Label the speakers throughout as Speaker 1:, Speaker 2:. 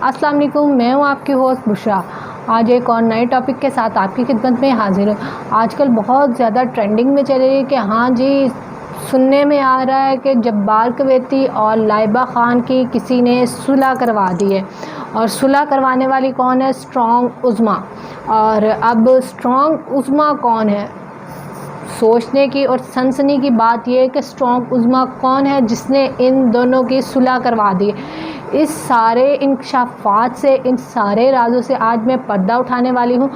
Speaker 1: अस्सलाम वालेकुम, मैं हूँ आपकी होस्ट बुशरा। आज एक और नए टॉपिक के साथ आपकी खिदमत में हाजिर हूँ। आजकल बहुत ज़्यादा ट्रेंडिंग में चल रही है कि हाँ जी, सुनने में आ रहा है कि जब्बार कवेती और लाइबा ख़ान की किसी ने सुलह करवा दी है। और सुलह करवाने वाली कौन है? स्ट्रॉन्ग उज़्मा। और अब स्ट्रॉन्ग उज़्मा कौन है? सोचने की और सनसनी की बात यह है कि स्ट्रॉन्ग उज़्मा कौन है जिसने इन दोनों की सुलह करवा दी। इस सारे इंकशाफात से, इन सारे राज़ों से आज मैं पर्दा उठाने वाली हूँ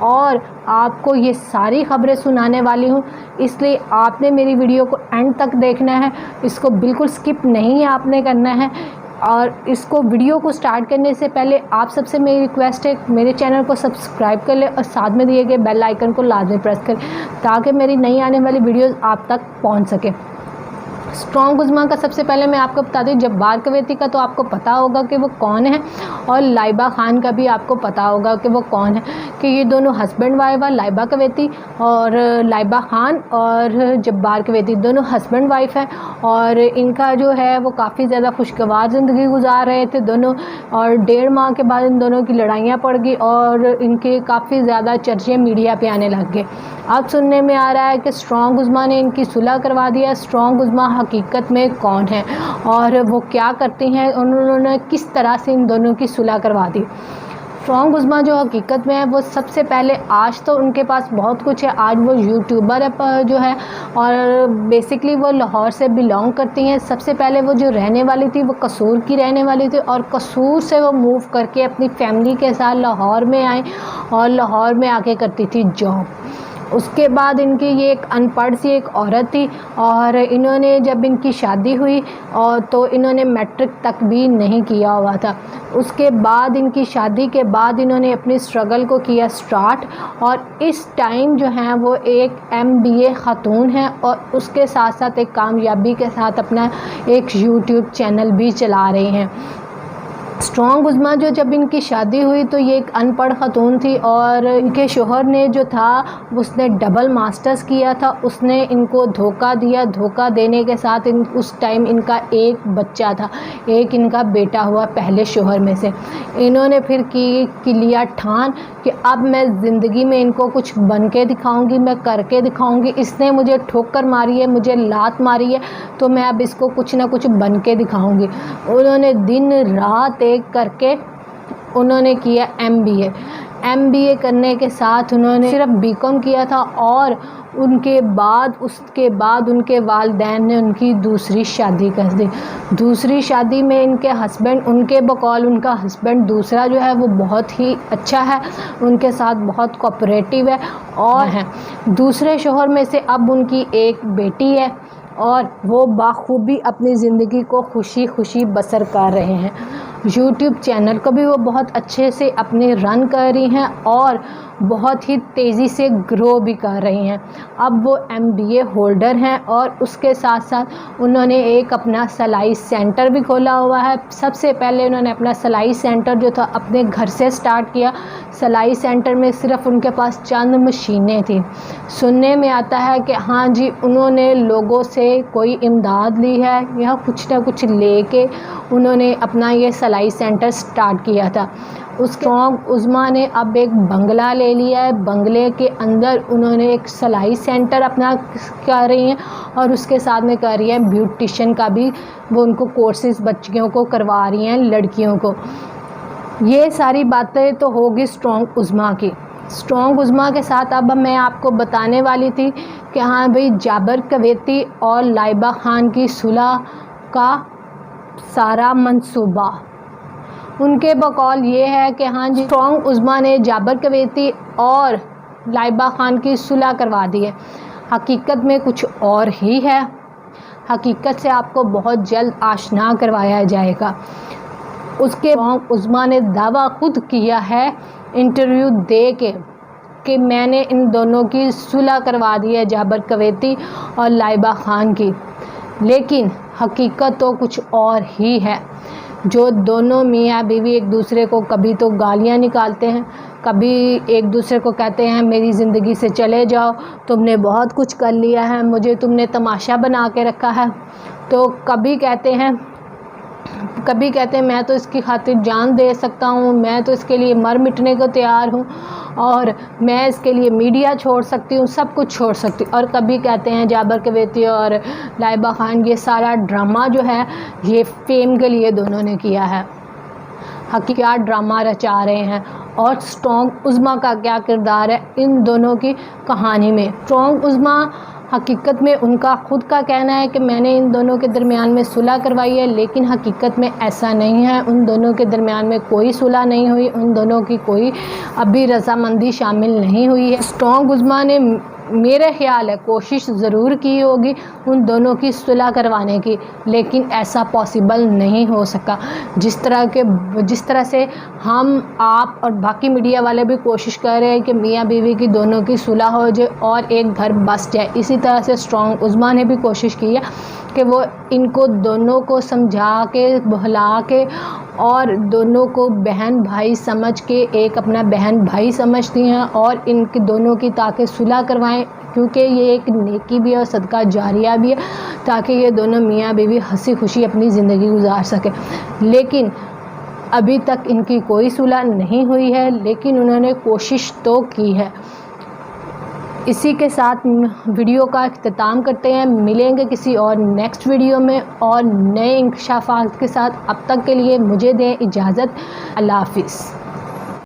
Speaker 1: और आपको ये सारी ख़बरें सुनाने वाली हूँ। इसलिए आपने मेरी वीडियो को एंड तक देखना है, इसको बिल्कुल स्किप नहीं आपने करना है। और इसको वीडियो को स्टार्ट करने से पहले आप सबसे मेरी रिक्वेस्ट है, मेरे चैनल को सब्सक्राइब कर ले और साथ में दिए गए बेल आइकन को लाजमी प्रेस करें ताकि मेरी नई आने वाली वीडियोस आप तक पहुंच सके। स्ट्रॉन्ग उज़्मा का सबसे पहले मैं आपको बता दूं, जब्बार कवेती का तो आपको पता होगा कि वो कौन है, और लाइबा ख़ान का भी आपको पता होगा कि वो कौन है, कि ये दोनों हस्बैंड वाइफ है। लाइबा कवेती और लाइबा ख़ान और जब्बार कवेती दोनों हस्बैंड वाइफ हैं और इनका जो है वो काफ़ी ज़्यादा खुशगवार ज़िंदगी गुजार रहे थे दोनों। और 1.5 माह के बाद इन दोनों की लड़ाइयाँ पड़ गई और इनके काफ़ी ज़्यादा चर्चे मीडिया पे आने लग गए। अब सुनने में आ रहा है कि स्ट्रॉन्ग उज़्मा ने इनकी सुलह करवा दिया। स्ट्रॉन्ग उज़्मा हकीकत में कौन है और वो क्या करती हैं, उन्होंने किस तरह से इन दोनों की सुलह करवा दी। स्ट्रॉन्ग उज़्मा जो हकीकत में है वो सबसे पहले, आज तो उनके पास बहुत कुछ है, आज वो यूट्यूबर है जो है, और बेसिकली वो लाहौर से बिलोंग करती हैं। सबसे पहले वो जो रहने वाली थी वो कसूर की रहने वाली थी और कसूर से वो मूव करके अपनी फैमिली के साथ लाहौर में आई और लाहौर में आके करती थी जॉब। उसके बाद इनकी ये एक अनपढ़ सी एक औरत थी और इन्होंने जब इनकी शादी हुई और तो इन्होंने मैट्रिक तक भी नहीं किया हुआ था। उसके बाद इनकी शादी के बाद इन्होंने अपनी स्ट्रगल को किया स्टार्ट और इस टाइम जो है वो एक MBA ख़ातून है और उसके साथ साथ एक कामयाबी के साथ अपना एक यूट्यूब चैनल भी चला रही हैं। स्ट्रॉन्ग उज़्मा जो जब इनकी शादी हुई तो ये एक अनपढ़ ख़ातून थी और इनके शोहर ने जो था उसने डबल मास्टर्स किया था। उसने इनको धोखा दिया, धोखा देने के साथ उस टाइम इनका एक बच्चा था, एक इनका बेटा हुआ पहले शोहर में से। इन्होंने फिर की लिया ठान कि अब मैं ज़िंदगी में इनको कुछ बन के दिखाऊँगी, मैं करके दिखाऊँगी। इसने मुझे ठोकर मारी है, मुझे लात मारी है, तो मैं अब इसको कुछ ना कुछ बन के दिखाऊँगी। उन्होंने दिन रात एक करके उन्होंने किया MBA करने के साथ उन्होंने सिर्फ BCom किया था और उसके बाद उनके वालिदैन ने उनकी दूसरी शादी कर दी। दूसरी शादी में इनके हस्बैंड, उनके बकौल उनका हस्बैंड दूसरा जो है वो बहुत ही अच्छा है, उनके साथ बहुत कोऑपरेटिव है और हैं। दूसरे शोहर में से अब उनकी एक बेटी है और वो बाखूबी अपनी ज़िंदगी को खुशी खुशी बसर कर रहे हैं। यूट्यूब चैनल को भी वो बहुत अच्छे से अपने रन कर रही हैं और बहुत ही तेज़ी से ग्रो भी कर रही हैं। अब वो MBA होल्डर हैं और उसके साथ साथ उन्होंने एक अपना सिलाई सेंटर भी खोला हुआ है। सबसे पहले उन्होंने अपना सिलाई सेंटर जो था अपने घर से स्टार्ट किया। सिलाई सेंटर में सिर्फ उनके पास चंद मशीनें थी। सुनने में आता है कि हाँ जी, उन्होंने लोगों से कोई इमदाद ली है या कुछ ना कुछ लेके उन्होंने अपना ये सिलाई सेंटर स्टार्ट किया था। स्ट्रॉन्ग उज़्मा ने अब एक बंगला ले लिया है, बंगले के अंदर उन्होंने एक सिलाई सेंटर अपना कर रही हैं और उसके साथ में कर रही हैं ब्यूटिशियन का भी, वो उनको कोर्सेज़ बच्चियों को करवा रही हैं, लड़कियों को। ये सारी बातें तो होगी स्ट्रॉन्ग उज़्मा की। स्ट्रॉन्ग उज़्मा के साथ अब मैं आपको बताने वाली थी कि हाँ भाई, जब्बार कवेती और लाइबा ख़ान की सुलह का सारा मंसूबा उनके बकौल ये है कि हाँ जी, स्ट्रॉन्ग उज़्मा ने जब्बार कवेती और लाइबा ख़ान की सुलह करवा दी है। हकीकत में कुछ और ही है। हकीकत से आपको बहुत जल्द आशना करवाया जाएगा। उसके स्ट्रॉन्ग उज़्मा ने दावा खुद किया है इंटरव्यू दे के कि मैंने इन दोनों की सुलह करवा दी है, जब्बार कवेती और लाइबा ख़ान की। लेकिन हकीकत तो कुछ और ही है। जो दोनों मियाँ बीवी एक दूसरे को कभी तो गालियाँ निकालते हैं, कभी एक दूसरे को कहते हैं मेरी ज़िंदगी से चले जाओ, तुमने बहुत कुछ कर लिया है, मुझे तुमने तमाशा बना के रखा है। तो कभी कहते हैं कभी कहते हैं मैं तो इसकी खातिर जान दे सकता हूँ, मैं तो इसके लिए मर मिटने को तैयार हूँ और मैं इसके लिए मीडिया छोड़ सकती हूँ, सब कुछ छोड़ सकती हूँ। और कभी कहते हैं जाबर कवेती और लाइबा खान ये सारा ड्रामा जो है ये फेम के लिए दोनों ने किया है। क्या ड्रामा रचा रहे हैं और स्ट्रॉन्ग उज़्मा का क्या किरदार है इन दोनों की कहानी में। स्ट्रॉन्ग उज़्मा हकीकत में उनका ख़ुद का कहना है कि मैंने इन दोनों के दरमियान में सुलह करवाई है, लेकिन हकीकत में ऐसा नहीं है। उन दोनों के दरमियान में कोई सुलह नहीं हुई, उन दोनों की कोई अभी रजामंदी शामिल नहीं हुई है। स्ट्रॉन्ग उज़्मा ने मेरे ख्याल है कोशिश ज़रूर की होगी उन दोनों की सुलह करवाने की, लेकिन ऐसा पॉसिबल नहीं हो सका। जिस तरह से हम आप और बाकी मीडिया वाले भी कोशिश कर रहे हैं कि मियाँ बीवी की दोनों की सुलह हो जाए और एक घर बस जाए, इसी तरह से स्ट्रॉन्ग उज़्मा ने भी कोशिश की है कि वो इनको दोनों को समझा के बहला के और दोनों को बहन भाई समझ के एक अपना बहन भाई समझती हैं और इनके दोनों की ताकि सुलह करवाएं, क्योंकि ये एक नेकी भी है और सदका जारिया भी है, ताकि ये दोनों मियाँ बीवी हंसी खुशी अपनी ज़िंदगी गुजार सकें। लेकिन अभी तक इनकी कोई सुलह नहीं हुई है, लेकिन उन्होंने कोशिश तो की है। इसी के साथ वीडियो का इख्तिताम करते हैं। मिलेंगे किसी और नेक्स्ट वीडियो में और नए इंकशाफात के साथ। अब तक के लिए मुझे दें इजाज़त। अल्लाह हाफ़िज़।